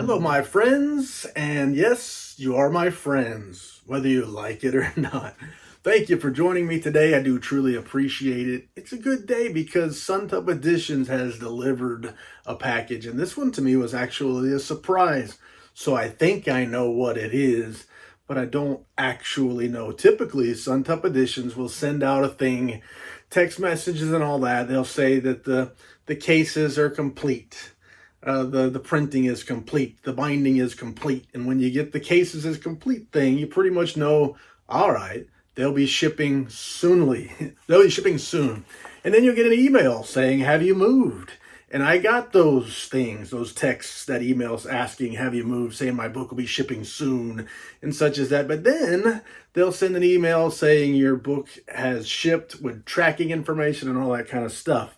Hello, my friends, and yes, you are my friends, whether you like it or not. Thank you for joining me today. I do truly appreciate it. It's a good day because Suntup Editions has delivered a package, and this one to me was actually a surprise. So I think I know what it is, but I don't actually know. Typically, Suntup Editions will send out a thing, text messages and all that. They'll say that the cases are complete. The printing is complete, the binding is complete, and when you get the cases as complete thing, you pretty much know, all right, they'll be shipping soonly. They'll be shipping soon. And then you'll get an email saying, have you moved? And I got those things, those texts, that emails asking, have you moved, saying my book will be shipping soon, and such as that. But then they'll send an email saying your book has shipped with tracking information and all that kind of stuff.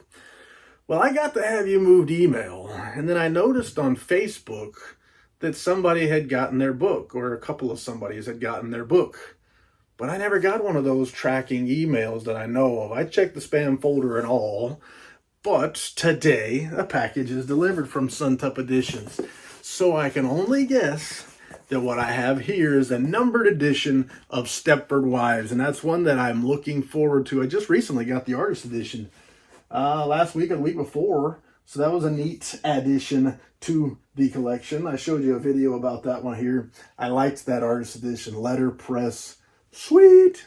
Well, I got the have you moved email, and then I noticed on Facebook that somebody had gotten their book, or a couple of somebodies had gotten their book. But I never got one of those tracking emails that I know of. I checked the spam folder and all, but today a package is delivered from Suntup Editions. So I can only guess that what I have here is a numbered edition of Stepford Wives, and that's one that I'm looking forward to. I just recently got the artist edition. Last week or the week before, so that was a neat addition to the collection. I showed you a video about that one here. I liked that artist edition, letterpress, sweet.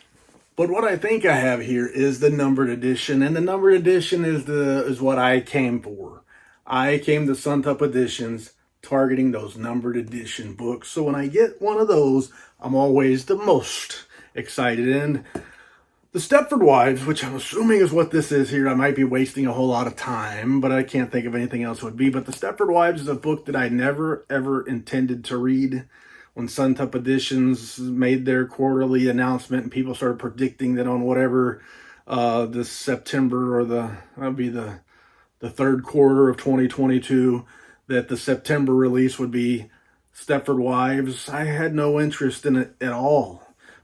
But what I think I have here is the numbered edition, and the numbered edition is what I came for. I came to Suntup Editions targeting those numbered edition books. So when I get one of those, I'm always the most excited. And the Stepford Wives, which I'm assuming is what this is here, I might be wasting a whole lot of time, but I can't think of anything else would be. But the Stepford Wives is a book that I never, ever intended to read. When Suntup Editions made their quarterly announcement and people started predicting that on whatever this September, or that'd be the third quarter of 2022, that the September release would be Stepford Wives, I had no interest in it at all.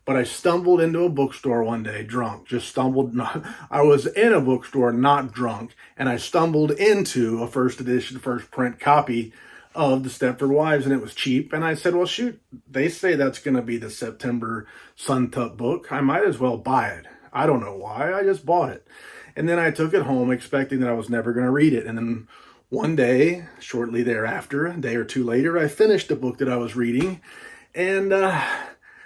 But I stumbled into a bookstore one day, drunk. I was in a bookstore, not drunk, and I stumbled into a first edition, first print copy of the Stepford Wives, and it was cheap. And I said, well, shoot, they say that's going to be the September Suntup book. I might as well buy it. I don't know why. I just bought it. And then I took it home expecting that I was never going to read it. And then one day, shortly thereafter, a day or two later, I finished the book that I was reading, and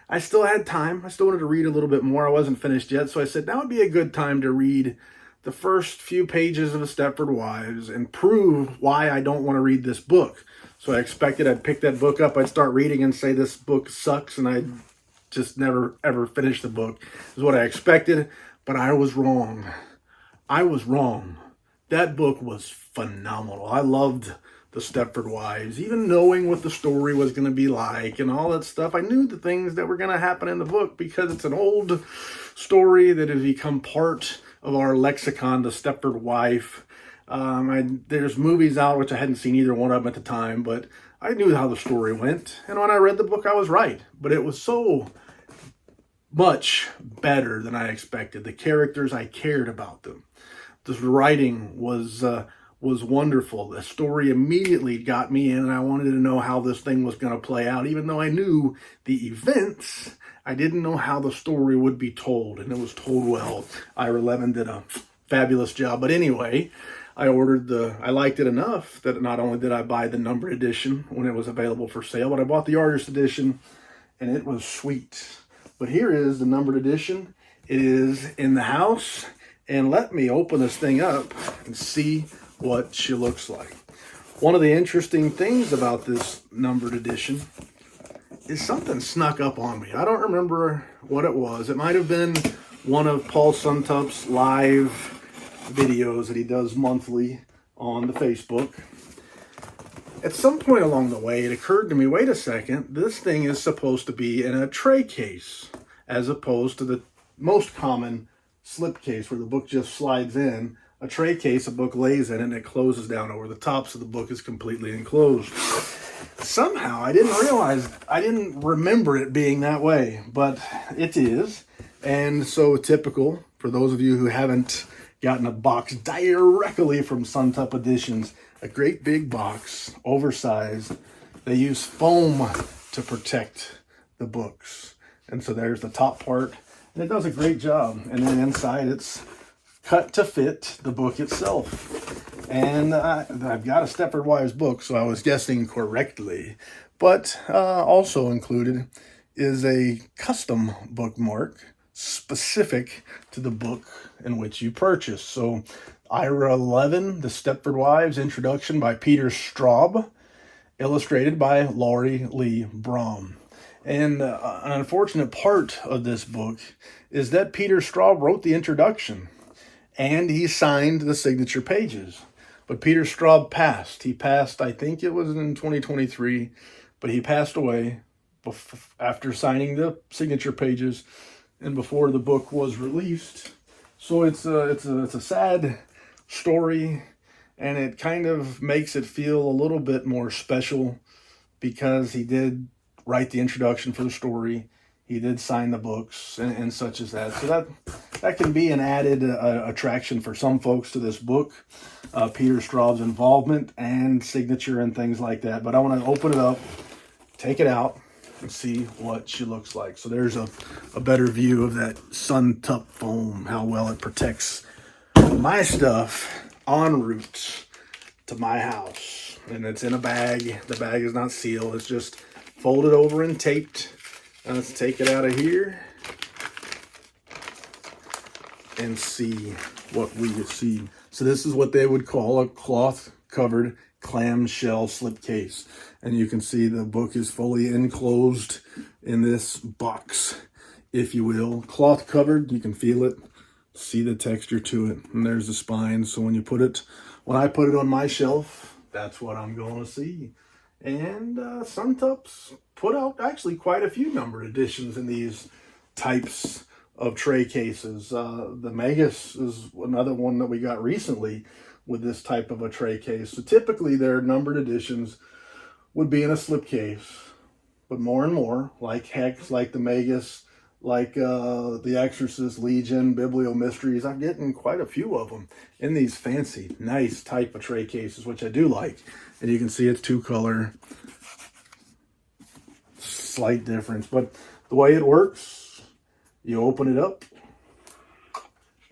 I still had time. I still wanted to read a little bit more. I wasn't finished yet. So I said, now would be a good time to read the first few pages of the Stepford Wives and prove why I don't want to read this book. So I expected I'd pick that book up, I'd start reading and say this book sucks, and I'd just never, ever finish the book. Is what I expected, but I was wrong. I was wrong. That book was phenomenal. I loved the Stepford Wives, even knowing what the story was going to be like and all that stuff. I knew the things that were going to happen in the book because it's an old story that has become part of our lexicon, the Stepford Wife. There's movies out, which I hadn't seen either one of them at the time, but I knew how the story went. And when I read the book, I was right. But it was so much better than I expected. The characters, I cared about them. The writing was wonderful. The story immediately got me in, and I wanted to know how this thing was going to play out. Even though I knew the events, I didn't know how the story would be told, and it was told well. Ira Levin did a fabulous job. But anyway, I liked it enough that not only did I buy the numbered edition when it was available for sale, but I bought the artist edition, and it was sweet. But here is the numbered edition. It is in the house, and let me open this thing up and see what she looks like. One of the interesting things about this numbered edition is something snuck up on me. I don't remember what it was. It might have been one of Paul Suntup's live videos that he does monthly on the Facebook. At some point along the way, it occurred to me, wait a second, this thing is supposed to be in a tray case, as opposed to the most common slip case where the book just slides in. A tray case, a book lays in, and it closes down over the top, so the book is completely enclosed. Somehow, I didn't remember it being that way, but it is. And so typical, for those of you who haven't gotten a box directly from Suntup Editions, a great big box, oversized, they use foam to protect the books. And so there's the top part, and it does a great job. And then inside it's cut to fit the book itself. And I've got a Stepford Wives book, so I was guessing correctly. But also included is a custom bookmark specific to the book in which you purchase. So Ira Levin, The Stepford Wives, introduction by Peter Straub, illustrated by Laurie Lee Braun. And an unfortunate part of this book is that Peter Straub wrote the introduction and he signed the signature pages. But Peter Straub passed. He passed, I think it was in 2023, but he passed away after signing the signature pages and before the book was released. So it's a sad story, and it kind of makes it feel a little bit more special because he did write the introduction for the story. He did sign the books and such as that. So that can be an added attraction for some folks to this book, Peter Straub's involvement and signature and things like that. But I want to open it up, take it out, and see what she looks like. So there's a better view of that Suntup foam, how well it protects my stuff en route to my house. And it's in a bag. The bag is not sealed. It's just folded over and taped. Now let's take it out of here and see what we see. So this is what they would call a cloth-covered clamshell slipcase. And you can see the book is fully enclosed in this box, if you will. Cloth covered, you can feel it, see the texture to it. And there's the spine. So when I put it on my shelf, that's what I'm going to see. And Suntup's put out actually quite a few numbered editions in these types of tray cases. The Magus is another one that we got recently with this type of a tray case. So typically their numbered editions would be in a slipcase, but more and more, like Hex, like the Magus, like the Exorcist, Legion, Biblio Mysteries, I'm getting quite a few of them in these fancy, nice type of tray cases, which I do like. And you can see it's 2-color, slight difference. But the way it works, you open it up,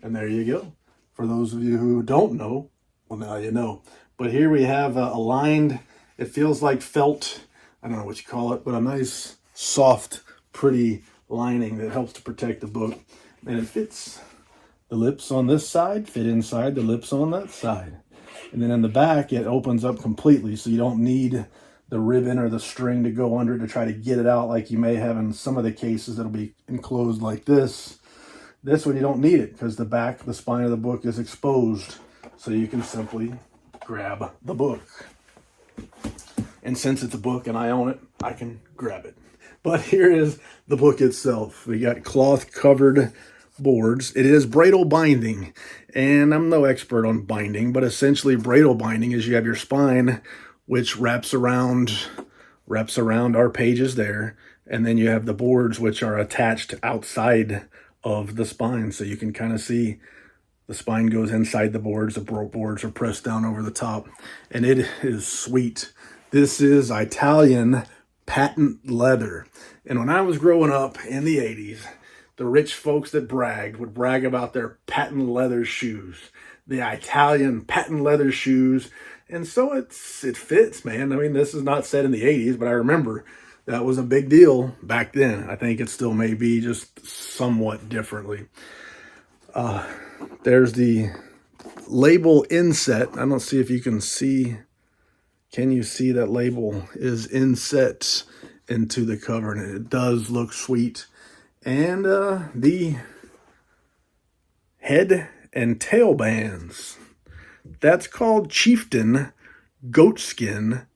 and there you go. For those of you who don't know, well, now you know. But here we have a lined, it feels like felt, I don't know what you call it, but a nice, soft, pretty lining that helps to protect the book. And it fits. The lips on this side fit inside the lips on that side. And then in the back, it opens up completely, so you don't need the ribbon or the string to go under to try to get it out like you may have in some of the cases that'll be enclosed like this. This one, you don't need it because the spine of the book is exposed, so you can simply grab the book. And since it's a book and I own it, I can grab it. But here is the book itself. We got cloth-covered boards. It is Bradle binding, and I'm no expert on binding, but essentially Bradle binding is you have your spine, which wraps around our pages there, and then you have the boards, which are attached outside of the spine, so you can kind of see the spine goes inside the boards. The boards are pressed down over the top, and it is sweet. This is Italian patent leather. And when I was growing up in the 80s, the rich folks that would brag about their patent leather shoes, the Italian patent leather shoes. And so it fits, man. I mean, this is not said in the 80s, but I remember that was a big deal back then. I think it still may be, just somewhat differently. There's the label inset. I don't see if you can see. Can you see that label is inset into the cover? And it does look sweet. And the head and tail bands. That's called Chieftain goatskin.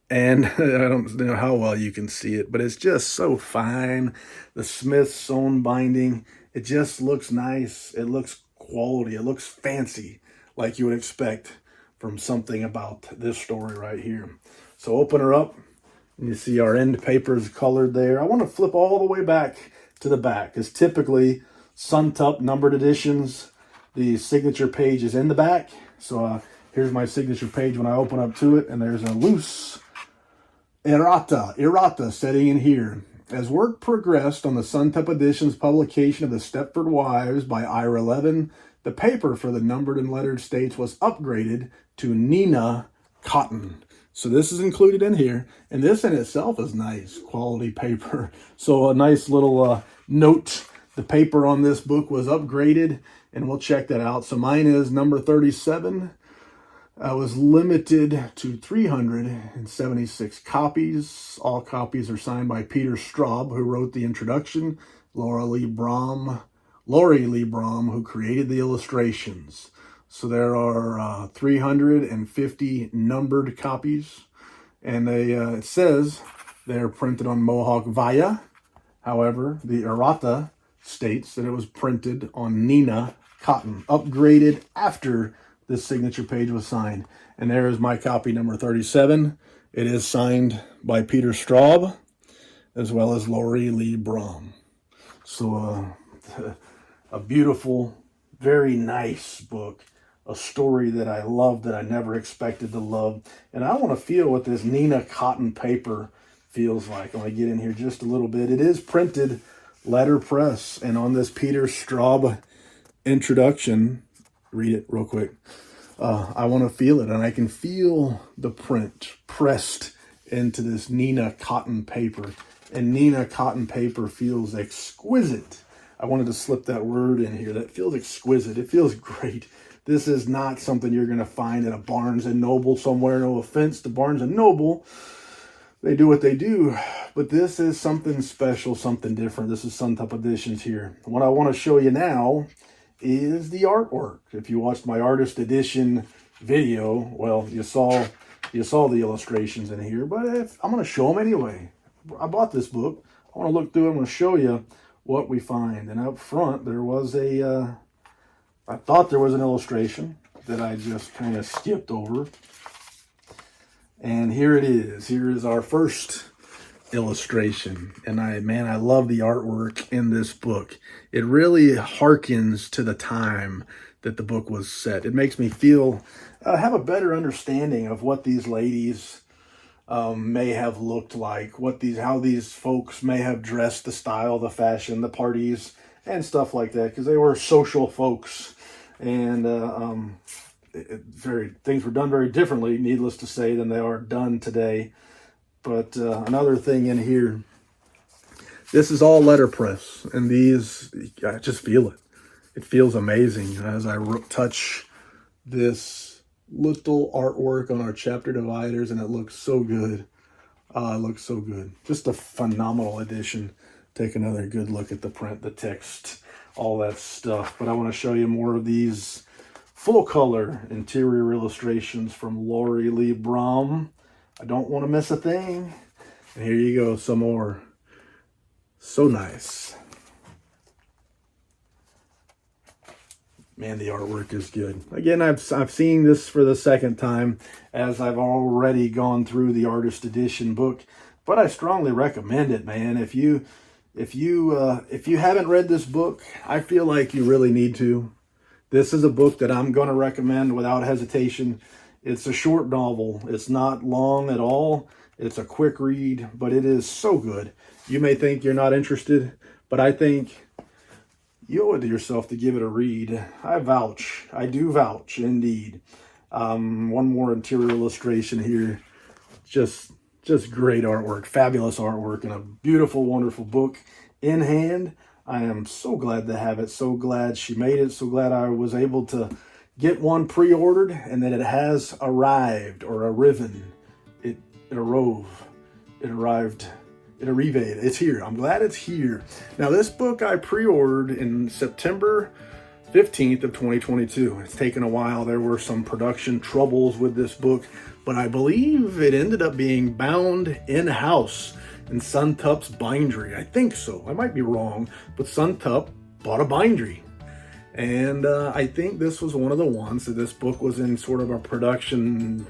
And I don't know how well you can see it, but it's just so fine. The Smith's sewn binding. It just looks nice. It looks quality. It looks fancy, like you would expect from something about this story right here. So open her up, and you see our end paper is colored there. I want to flip all the way back to the back, because typically Suntup numbered editions, the signature page is in the back. So here's my signature page when I open up to it, and there's a loose Errata setting in here. As work progressed on the Suntup edition's publication of the Stepford Wives by Ira Levin, the paper for the numbered and lettered states was upgraded to Nina cotton. So this is included in here, and this in itself is nice quality paper. So a nice little note. The paper on this book was upgraded, and we'll check that out. So mine is number 37. I was limited to 376 copies. All copies are signed by Peter Straub, who wrote the introduction, Lori Lee Brom, who created the illustrations. So there are 350 numbered copies, and it says they're printed on Mohawk Via. However, the errata states that it was printed on Nina cotton, upgraded after this signature page was signed. And there is my copy number 37. It is signed by Peter Straub as well as Lori Lee Brom. So a beautiful, very nice book. A story that I love that I never expected to love. And I want to feel what this Nina cotton paper feels like. I'm going to get in here just a little bit. It is printed letterpress. And on this Peter Straub introduction, read it real quick. I want to feel it, and I can feel the print pressed into this Nina cotton paper. And Nina cotton paper feels exquisite. I wanted to slip that word in here. That feels exquisite. It feels great. This is not something you're going to find at a Barnes & Noble somewhere. No offense to Barnes & Noble. They do what they do. But this is something special, something different. This is Suntup Editions here. What I want to show you now is the artwork. If you watched my artist edition video, well, you saw the illustrations in here, but I'm going to show them anyway. I bought this book. I want to look through it. I'm going to show you what we find. And up front, there was I thought there was an illustration that I just kind of skipped over. And here it is. Here is our first illustration. And I love the artwork in this book. It really harkens to the time that the book was set. It makes me feel, have a better understanding of what these ladies may have looked like, how these folks may have dressed, the style, the fashion, the parties, and stuff like that, because they were social folks. And things were done very differently, needless to say, than they are done today. But another thing in here, this is all letterpress, and these, I just feel it. It feels amazing as I touch this little artwork on our chapter dividers, and it looks so good. It looks so good. Just a phenomenal edition. Take another good look at the print, the text, all that stuff. But I want to show you more of these full color interior illustrations from Lori Lee Brom. I don't want to miss a thing. And here you go, some more. So nice. Man, the artwork is good. Again, I've seen this for the second time, as I've already gone through the artist edition book. But I strongly recommend it, man. If you haven't read this book, I feel like you really need to. This is a book that I'm going to recommend without hesitation. It's a short novel. It's not long at all. It's a quick read, but it is so good. You may think you're not interested, but I think you owe it to yourself to give it a read. I vouch. I do vouch, indeed. One more interior illustration here. Just great artwork, fabulous artwork, and a beautiful, wonderful book in hand. I am so glad to have it. So glad she made it. So glad I was able to get one pre-ordered and that it has arrived, or arriven. It arrived. It's here. I'm glad it's here. Now, this book I pre-ordered in September 15th of 2022. It's taken a while. There were some production troubles with this book, but I believe it ended up being bound in-house in Suntup's bindery. I think so. I might be wrong, but Suntup bought a bindery. And I think this was one of the ones that this book was in sort of a production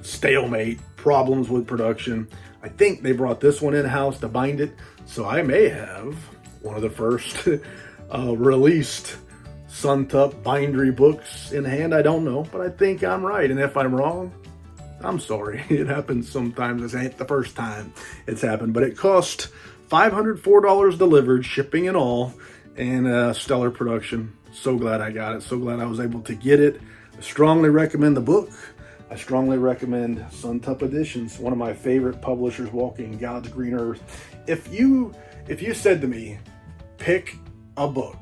stalemate, problems with production. I think they brought this one in-house to bind it, so I may have one of the first released Suntup bindery books in hand. I don't know, but I think I'm right. And if I'm wrong, I'm sorry. It happens sometimes. This ain't the first time it's happened, but it cost $504 delivered, shipping and all, and stellar production. So glad I got it. So glad I was able to get it. I strongly recommend the book. I strongly recommend Suntup Editions, one of my favorite publishers walking God's green earth. If you said to me, pick a book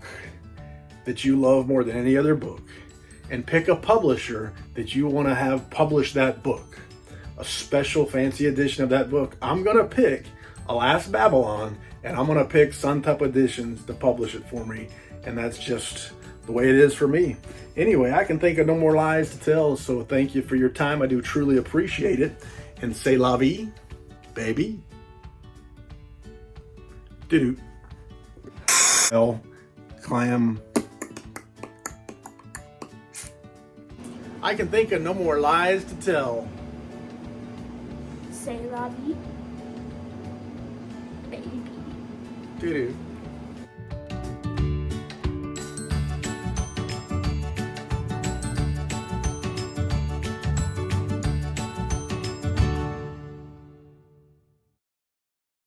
that you love more than any other book, and pick a publisher that you want to have publish that book, a special fancy edition of that book, I'm going to pick Alas Babylon, and I'm going to pick Suntup Editions to publish it for me. And that's just the way it is for me. Anyway, I can think of no more lies to tell, so thank you for your time. I do truly appreciate it. And say la vie, baby. Doo-doo. Well, clam. I can think of no more lies to tell. Say la vie, baby. Doo-doo.